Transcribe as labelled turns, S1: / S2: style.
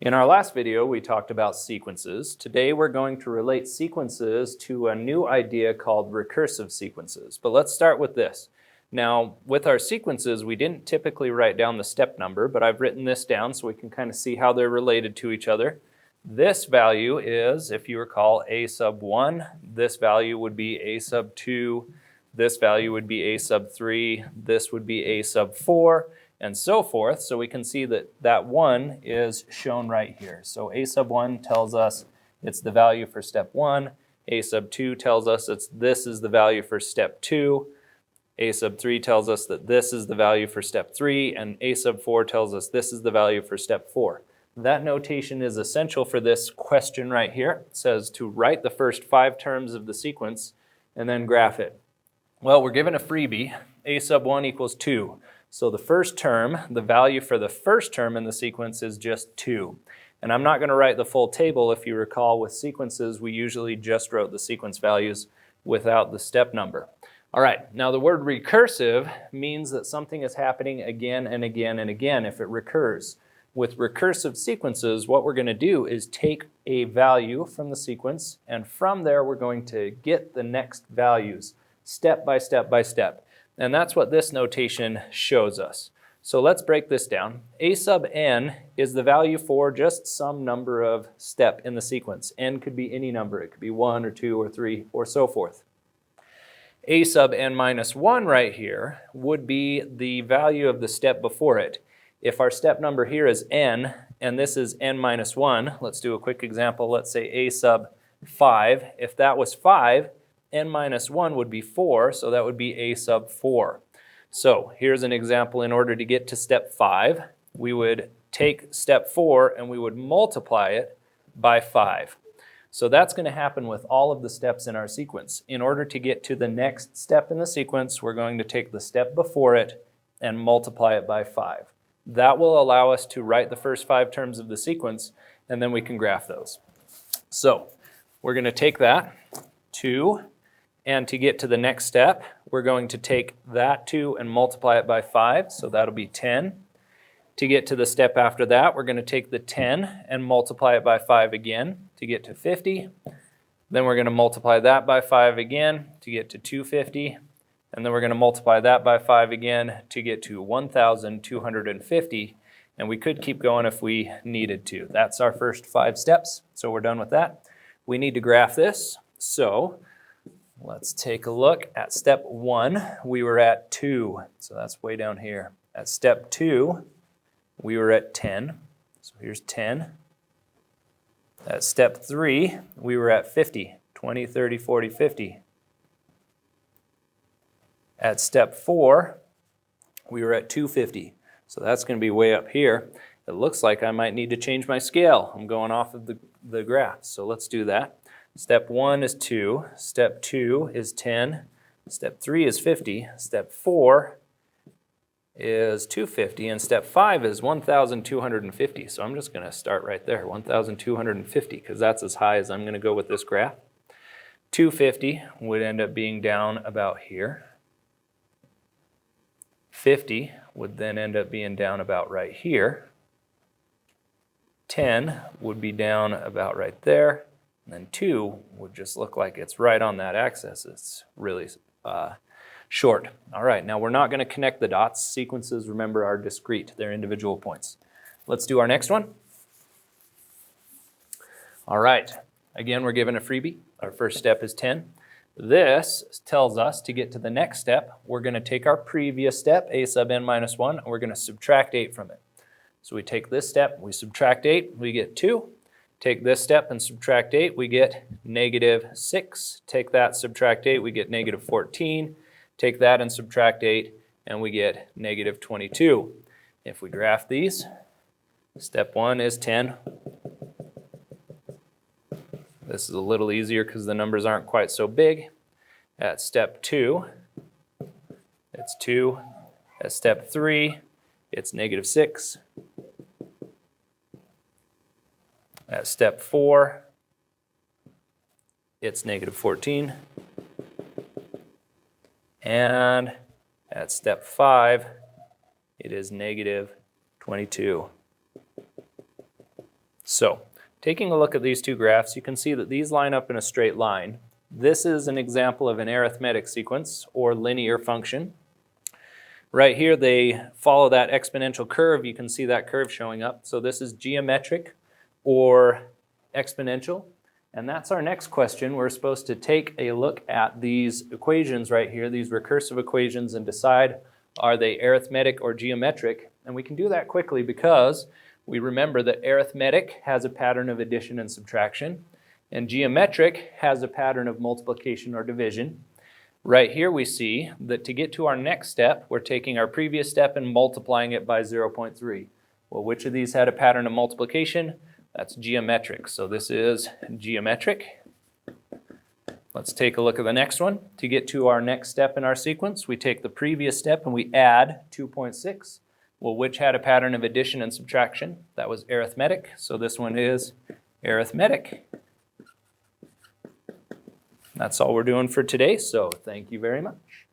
S1: In our last video, we talked about sequences. Today, we're going to relate sequences to a new idea called recursive sequences. But let's start with this. Now, with our sequences, we didn't typically write down the step number, but I've written this down so we can kind of see how they're related to each other. This value is, if you recall, a sub 1. This value would be a sub 2. This value would be a sub 3. This would be a sub 4. And so forth. So we can see that that 1 is shown right here. So a sub 1 tells us it's the value for step 1. A sub 2 tells us this is the value for step 2. A sub 3 tells us that this is the value for step 3. And a sub 4 tells us this is the value for step 4. That notation is essential for this question right here. It says to write the first 5 terms of the sequence and then graph it. Well, we're given a freebie. A sub 1 equals 2. So the first term, the value for the first term in the sequence is just 2. And I'm not going to write the full table. If you recall, with sequences, we usually just wrote the sequence values without the step number. All right, now the word recursive means that something is happening again and again and again if it recurs. With recursive sequences, what we're going to do is take a value from the sequence, and from there we're going to get the next values step by step by step. And that's what this notation shows us. So let's break this down. A sub n is the value for just some number of step in the sequence. N could be any number. It could be 1 or 2 or 3 or so forth. A sub n minus 1 right here would be the value of the step before it. If our step number here is n and this is n minus 1, let's do a quick example. Let's say a sub 5. If that was 5, n minus 1 would be 4, so that would be a sub 4. So here's an example. In order to get to step 5, we would take step 4 and we would multiply it by 5. So that's going to happen with all of the steps in our sequence. In order to get to the next step in the sequence, we're going to take the step before it and multiply it by 5. That will allow us to write the first 5 terms of the sequence, and then we can graph those. So we're going to take that 2. And to get to the next step, we're going to take that 2 and multiply it by 5, so that'll be 10. To get to the step after that, we're going to take the 10 and multiply it by 5 again to get to 50. Then we're going to multiply that by 5 again to get to 250. And then we're going to multiply that by 5 again to get to 1,250. And we could keep going if we needed to. That's our first 5 steps, so we're done with that. We need to graph this, so let's take a look at step 1. We were at 2, so that's way down here. At step 2, we were at 10, so here's 10. At step 3, we were at 50, 20, 30, 40, 50. At step 4, we were at 250, so that's going to be way up here. It looks like I might need to change my scale. I'm going off of the graph, so let's do that. Step 1 is 2, step 2 is 10, step 3 is 50, step 4 is 250, and step 5 is 1,250. So I'm just going to start right there, 1,250, because that's as high as I'm going to go with this graph. 250 would end up being down about here. 50 would then end up being down about right here. 10 would be down about right there. And then 2 would just look like it's right on that axis. It's really short. All right, now we're not going to connect the dots. Sequences, remember, are discrete. They're individual points. Let's do our next one. All right, again, we're given a freebie. Our first step is 10. This tells us to get to the next step, we're going to take our previous step, a sub n minus 1, and we're going to subtract 8 from it. So we take this step, we subtract 8, we get 2. Take this step and subtract 8, we get negative 6. Take that, subtract 8, we get negative 14. Take that and subtract 8, and we get negative 22. If we graph these, step 1 is 10. This is a little easier because the numbers aren't quite so big. At step 2, it's 2. At step 3, it's negative 6. At step 4, it's negative 14. And at step 5, it is negative 22. So, taking a look at these two graphs, you can see that these line up in a straight line. This is an example of an arithmetic sequence or linear function. Right here they follow that exponential curve. You can see that curve showing up. So this is geometric or exponential. And that's our next question. We're supposed to take a look at these equations right here, these recursive equations, and decide are they arithmetic or geometric. And we can do that quickly because we remember that arithmetic has a pattern of addition and subtraction, and geometric has a pattern of multiplication or division. Right here we see that to get to our next step, we're taking our previous step and multiplying it by 0.3. Well, which of these had a pattern of multiplication? That's geometric. So this is geometric. Let's take a look at the next one. To get to our next step in our sequence, we take the previous step and we add 2.6. Well, which had a pattern of addition and subtraction? That was arithmetic. So this one is arithmetic. That's all we're doing for today, so thank you very much.